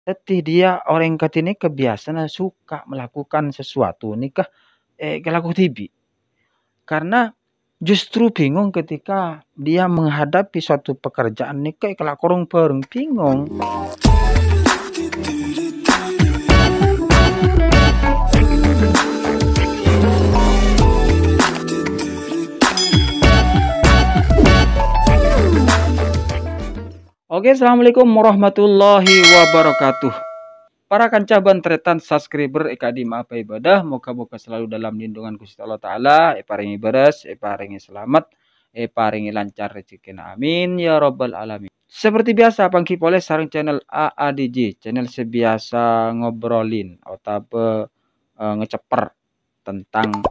letih dia orang kat ini kebiasaan suka melakukan sesuatu nikah kelaku tibi. Karena justru bingung ketika dia menghadapi suatu pekerjaan nikah kelaku orang bareng bingung. Oke, assalamualaikum warahmatullahi wabarakatuh. Para kanca bantretan subscriber di Maaf Ibadah, moga-moga selalu dalam lindungan Gusti Allah Ta'ala, paringi beres, paringi selamat, paringi lancar rezekina, amin ya robbal alamin. Seperti biasa pangki poleh sarang channel AADJ, channel sebiasa ngobrolin atau ngeceper tentang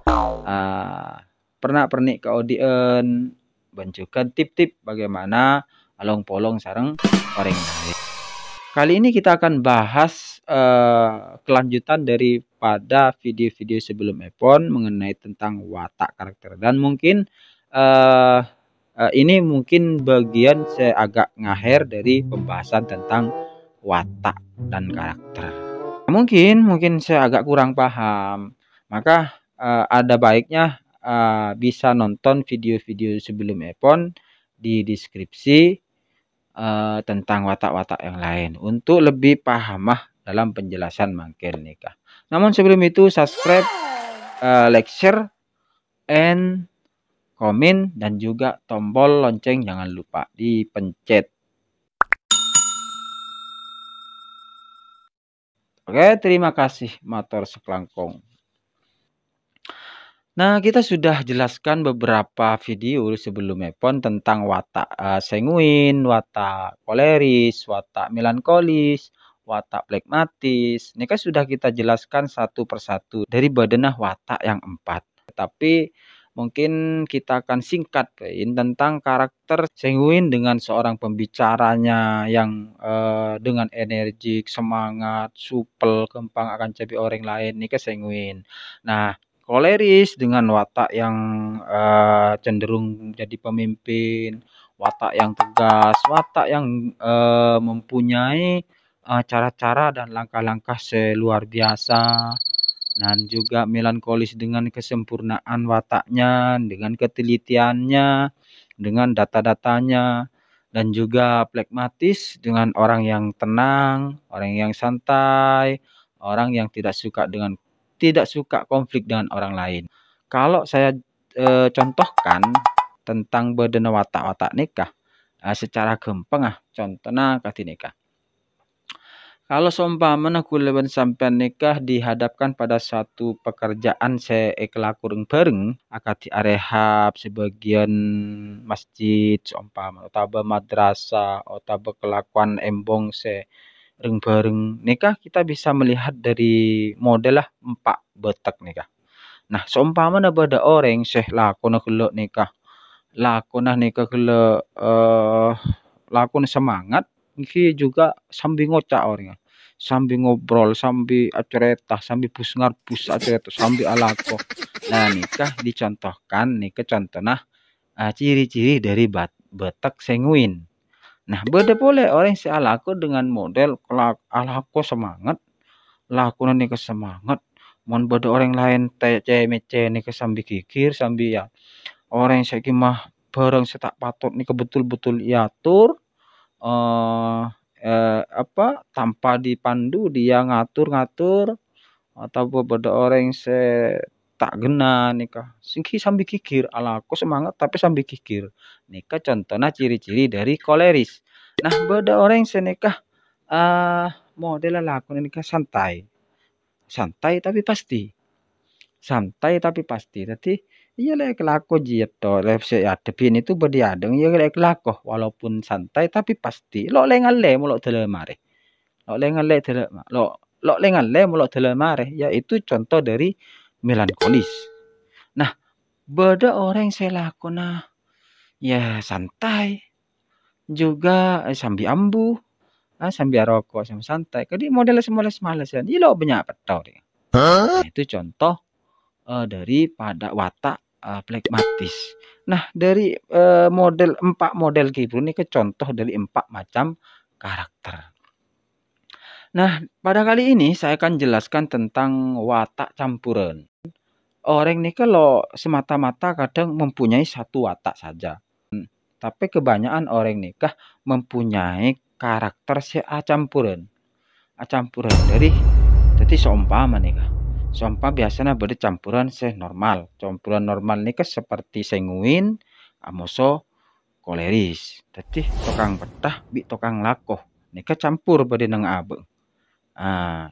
pernak-pernik keaudien, bencukan tip-tip bagaimana along polong sarang orang lain. Kali ini kita akan bahas kelanjutan daripada video-video sebelum iPhone mengenai tentang watak karakter, dan mungkin ini mungkin bagian saya agak ngaher dari pembahasan tentang watak dan karakter. Mungkin saya agak kurang paham, maka ada baiknya bisa nonton video-video sebelum iPhone di deskripsi tentang watak-watak yang lain untuk lebih paham dalam penjelasan mangkel nikah. Namun sebelum itu subscribe, like, share, and komen, dan juga tombol lonceng jangan lupa dipencet. Oke, terima kasih matur sekelangkong. Nah, kita sudah jelaskan beberapa video sebelum iPhone tentang watak sanguin, watak koleris, watak melankolis, watak plekmatis. Ini kan sudah kita jelaskan satu persatu dari badanah watak yang 4. Tapi mungkin kita akan singkat tentang karakter sanguin dengan seorang pembicaranya yang dengan energik, semangat, supel, gampang akan capai orang lain. Ini kan sanguin. Nah, koleris dengan watak yang cenderung jadi pemimpin, watak yang tegas, watak yang mempunyai cara-cara dan langkah-langkah seluar biasa, dan juga melankolis dengan kesempurnaan wataknya, dengan ketelitiannya, dengan data-datanya, dan juga plekmatis dengan orang yang tenang, orang yang santai, orang yang tidak suka konflik dengan orang lain. Kalau saya contohkan tentang badan watak-watak nikah secara gampang contohnya kati nikah. Kalau seumpama kuleban sampean nikah dihadapkan pada satu pekerjaan kelaku bareng akati arehab sebagian masjid seumpama atau madrasah atau kelakuan embong bareng nikah, kita bisa melihat dari model 4 betek nikah. Nah, seumpama ada orang lakona kelo nikah, lakona nikah kelo lakona semangat, iki juga sambil ngocak orangnya, sambil ngobrol, sambil acereta, sambil bus acereta, sambil alako. Nah, nikah dicontohkan, nikah contohnya ciri-ciri dari betek sanguin. Nah, beda boleh orang alako dengan model alako semangat, lakuna nikah semangat. Mon beda orang lain mece nikah sambil kikir, sambil ya orang mah bareng setak patut nikah betul-betul iatur tanpa dipandu dia ngatur-ngatur, atau beda orang tak gena nikah singki sambil kikir, alako semangat tapi sambil kikir. Nikah contohnya ciri-ciri dari koleris. Nah, beda orang nikah model lakon nikah santai tapi pasti. Santai tapi pasti. Jadi iya lek kelaku jiet to adepin itu bediadeng iya lek kelaku walaupun santai tapi pasti. Lo lengale mulok delemare. Lo lengale mulok delemare, yaitu contoh dari melankolis. Nah, beda orang selakona ya santai juga sambil ambu, sambil rokok, sambil santai. Jadi model males-malesan. Iya lo banyak petau deh. Nah, itu contoh daripada watak plekmatis. Nah, dari model 4 model gitu ini ke contoh dari 4 macam karakter. Nah, pada kali ini saya akan jelaskan tentang watak campuran. Orang ini kalau semata-mata kadang mempunyai satu watak saja. Tapi kebanyakan orang nikah mempunyai karakter si campuran. Campuran dari seumpama nikah. Seumpama biasanya beda campuran normal. Campuran normal nikah seperti senguin, amoso, koleris. Jadi tukang betah bi tukang lakoh. Nikah campur beda nang abeng.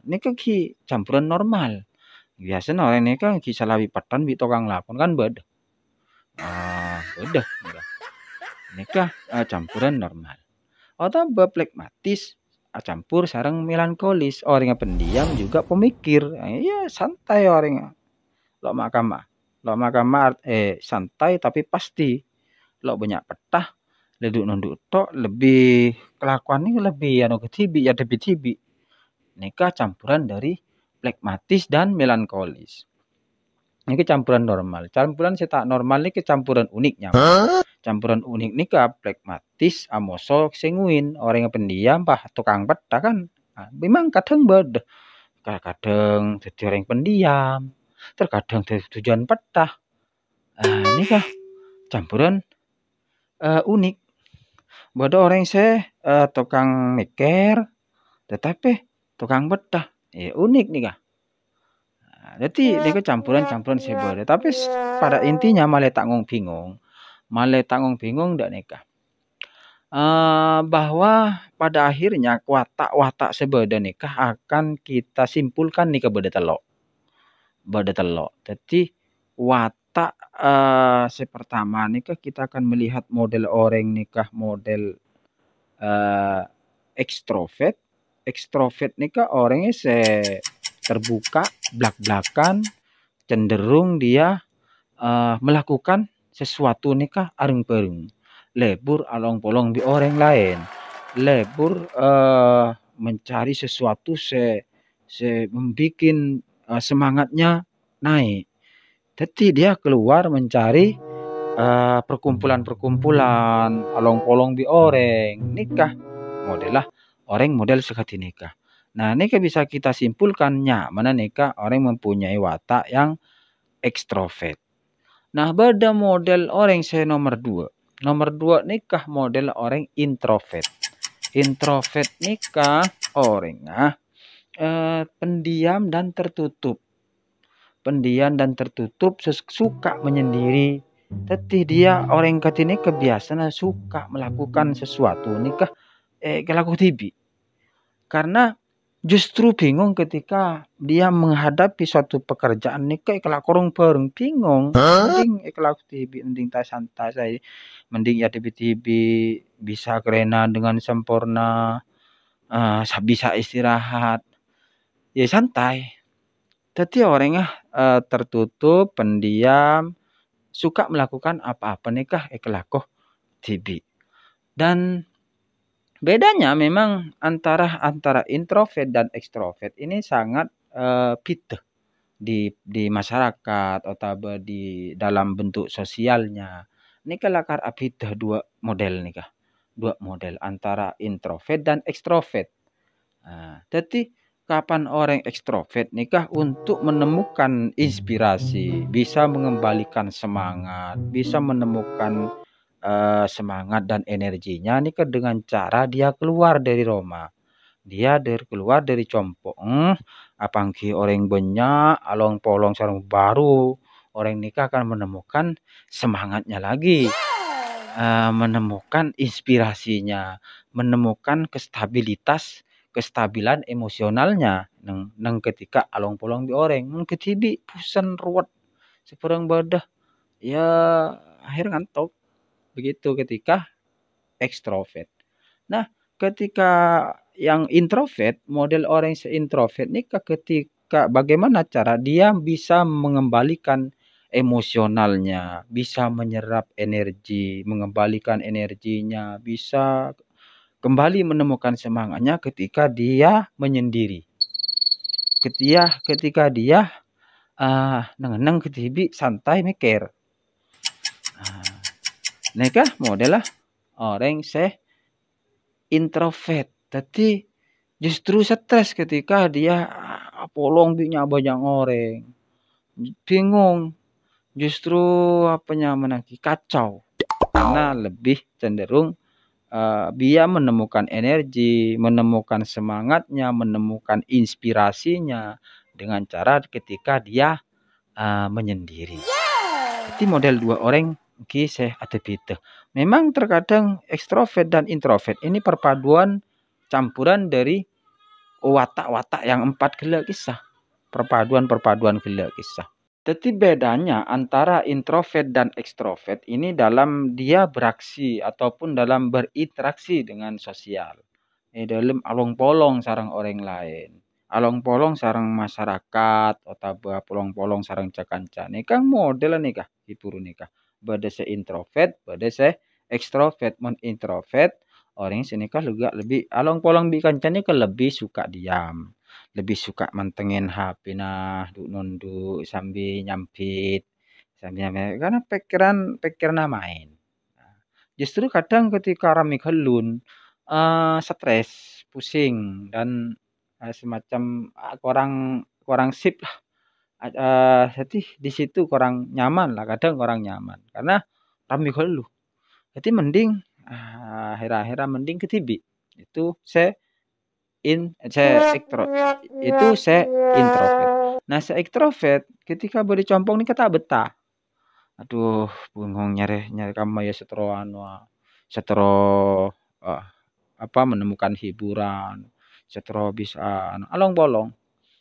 Nikah ki campuran normal. Biasanya orang nikah ki salawi patan bi tukang lakon kan beda. Beda. Nikah campuran normal. Atau plekmatis campur sarang melankolis. Orang yang pendiam juga pemikir. Ya santai orang. Lo makamah santai tapi pasti. Lo banyak petah. Leduk nunduk tok lebih kelakuan ini lebih ketibi ya tibi. Nikah campuran dari plekmatis dan melankolis. Ini campuran normal. Campuran tak normal ini campuran uniknya. Campuran unik nikah plekmatis, amoso, senguin. Orang yang pendiam, tukang betah kan. Memang kadang beda. Kadang jadi orang yang pendiam. Terkadang tujuan betah. Nikah campuran unik. Beda orang tukang mikir, tetapi tukang betah. Unik nikah. Jadi nikah campuran sebeda. Tapi pada intinya malah tanggung bingung ndak nikah. Bahwa pada akhirnya watak sebeda nikah akan kita simpulkan nikah beda telok. Jadi watak pertama nikah kita akan melihat model orang nikah model ekstrovert. Ekstrovert nikah orangnya terbuka, belak-belakan, cenderung dia melakukan sesuatu nikah areng-pereng. Lebur along-polong di orang lain. Lebur mencari sesuatu membikin semangatnya naik. Jadi dia keluar mencari perkumpulan-perkumpulan along-polong di orang nikah. Orang model sekati nikah. Nah, nikah bisa kita simpulkannya mana nikah orang mempunyai watak yang ekstrovert. Nah, beda model orang nomor 2. Nomor 2 nikah model orang introvert. Introvert nikah orang pendiam dan tertutup. Suka menyendiri. Tapi dia orang katini kebiasaan suka melakukan sesuatu nikah kelaku tibi. Karena justru bingung ketika dia menghadapi suatu pekerjaan nikah kelakorong bareng bingung. Mending kelaku tibi, mending tak santai saya. Mending ya tibi-tibi bisa kerena dengan sempurna. Bisa istirahat. Ya santai. Jadi orangnya tertutup, pendiam, suka melakukan apa-apa nikah kelaku tibi. Dan bedanya memang antara introvert dan ekstrovert ini sangat beda di masyarakat atau di dalam bentuk sosialnya. Ini kelakar beda dua model antara introvert dan ekstrovert. Jadi kapan orang ekstrovert nikah untuk menemukan inspirasi, bisa mengembalikan semangat, bisa menemukan semangat dan energinya nikah dengan cara dia keluar dari Roma. Dia keluar dari compok. Apangki orang banyak along polong sarung baru. Orang nikah akan menemukan semangatnya lagi. Menemukan inspirasinya. Menemukan kestabilan emosionalnya. Nang ketika along polong di orang. Ketibi pusan ruwet. Seperang badah. Ya akhir ngantuk. Begitu ketika ekstrovert. Nah, ketika yang introvert, model orang introvert ini ketika bagaimana cara dia bisa mengembalikan emosionalnya, bisa menyerap energi, mengembalikan energinya, bisa kembali menemukan semangatnya ketika dia menyendiri. Ketika dia neng ketibi santai mikir. Nikah model orang introvert. Jadi Justru stres ketika dia polong binya banyak orang. Bingung. Justru apanya menaki kacau. Karena lebih cenderung dia menemukan energi, menemukan semangatnya, menemukan inspirasinya dengan cara ketika dia menyendiri. Jadi model dua orang kisah ada beda. Memang terkadang ekstrovert dan introvert ini perpaduan campuran dari watak-watak yang empat gila kisah. Perpaduan gila kisah. Jadi bedanya antara introvert dan ekstrovert ini dalam dia beraksi ataupun dalam berinteraksi dengan sosial. Dalam along polong sarang orang lain. Along polong sarang masyarakat atau polong-polong sarang cakanca. Nikah model nikah hibur nikah. Bada se introvert, bada se ekstrovert. Mon introvert orang senikah juga lebih along polong bi kancane ke lebih suka diam. Lebih suka mantengin HP nah, nunduk sambil nyampit. Karena pikiran main. Justru kadang ketika rame gelun, stres, pusing dan semacam kurang sip lah. Jadi di situ kurang nyaman lah, kadang kurang nyaman karena rame geluh. Jadi mending akhir-akhir mending ke TV. Itu saya introvert. Nah, saya ekstrovert ketika beri compong nih kata betah. Aduh, bingung nyari kamu ya setero menemukan hiburan, setero bisa along bolong,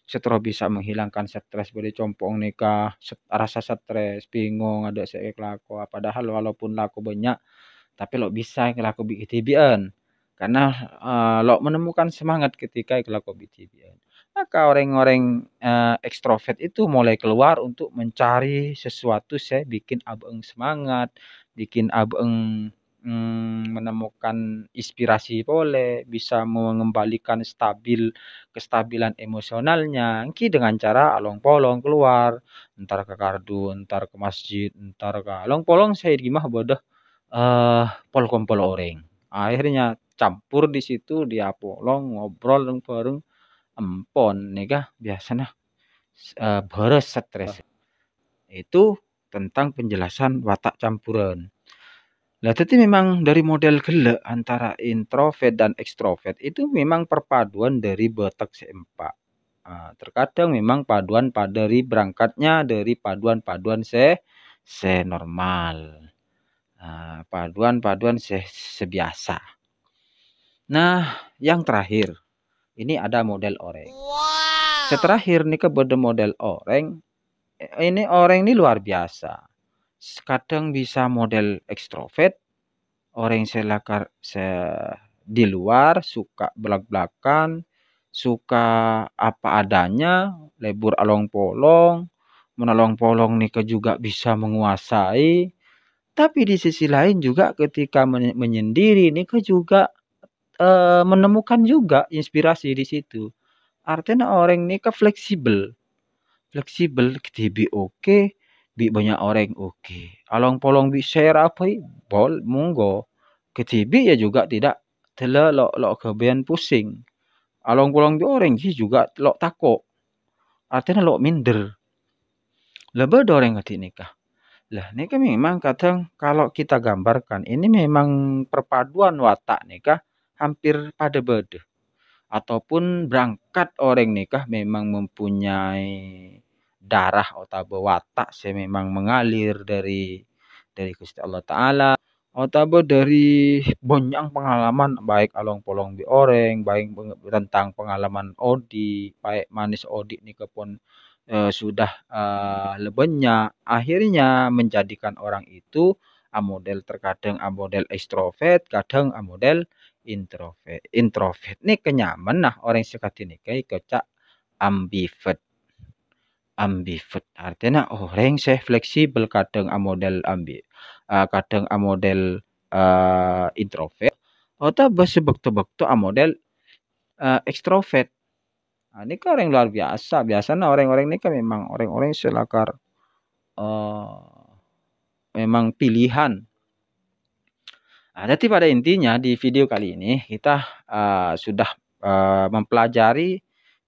setero bisa menghilangkan stres beri compong nikah, rasa stres, bingung ada saya laku, padahal walaupun laku banyak, tapi lo bisa laku bikin karena lo menemukan semangat ketika laku bikin. Maka orang-orang ekstrovert itu mulai keluar untuk mencari sesuatu saya bikin abeng semangat, bikin abeng menemukan inspirasi boleh, bisa mengembalikan kestabilan emosionalnya. Ki dengan cara along-polong keluar, entar ke kardun, entar ke masjid, entar ke along-polong saya gimana bodoh pol-kompol orang. Akhirnya campur di situ dia polong ngobrol bareng empon nikah biasanya beres stres. Itu tentang penjelasan watak campuran. Nah, tapi memang dari model gelek antara introvert dan ekstrovert itu memang perpaduan dari batak seempat. Terkadang memang paduan dari berangkatnya dari paduan se normal. Paduan sebiasa. Nah, yang terakhir ini ada model orang. Seterakhir nih ke model orang. Ini orang ini luar biasa. Kadang bisa model ekstrovert. Orang di luar suka belak-belakan, suka apa adanya, lebur along polong, menolong polong nih juga bisa menguasai. Tapi di sisi lain juga ketika menyendiri nih juga menemukan juga inspirasi di situ. Artinya orang ini fleksibel. Fleksibel bi oke, bi banyak orang oke. Along polong bi share apa bol monggo. Ketibi ya juga tidak lo kebean pusing. Along polong bi orang juga lo takut. Artinya lo minder. Lebih orang ngerti nikah. Lah nikah memang kadang kalau kita gambarkan ini memang perpaduan watak nikah hampir pada beda. Ataupun berangkat orang nikah memang mempunyai darah atau watak saya memang mengalir dari Gusti Allah Ta'ala atau dari banyak pengalaman baik along polong di orang baik tentang pengalaman Odi baik manis Odi nikah pun sudah lebihnya akhirnya menjadikan orang itu model terkadang model ekstrovert kadang model introvert ini kenyaman nah orang sekat ini kayak kocak ambivert artinya orang saya fleksibel kadang model kadang model introvert atau sebekto-bekto model ekstrovert. Ini kan orang luar biasa. Biasanya orang-orang ini kan memang orang-orang selakar memang pilihan. Jadi pada intinya di video kali ini kita sudah mempelajari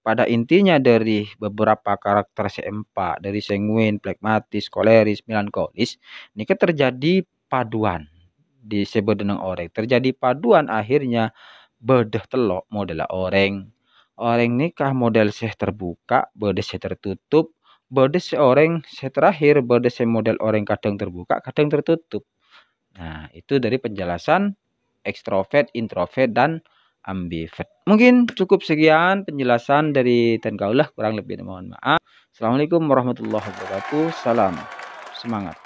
pada intinya dari beberapa karakter C4, dari sanguin, phlegmatis, koleris, melankolis, ini terjadi paduan disebut dengan oreng. Terjadi paduan akhirnya bedah telok model oreng. Oreng nikah model seh terbuka, bedah seh tertutup, bedah seh oreng seh terakhir, bedah seh model oreng kadang terbuka, kadang tertutup. Nah, itu dari penjelasan ekstrovert, introvert, dan ambivert. Mungkin cukup sekian penjelasan dari Ten Kaulah, kurang lebih mohon maaf. Assalamualaikum warahmatullahi wabarakatuh. Salam semangat.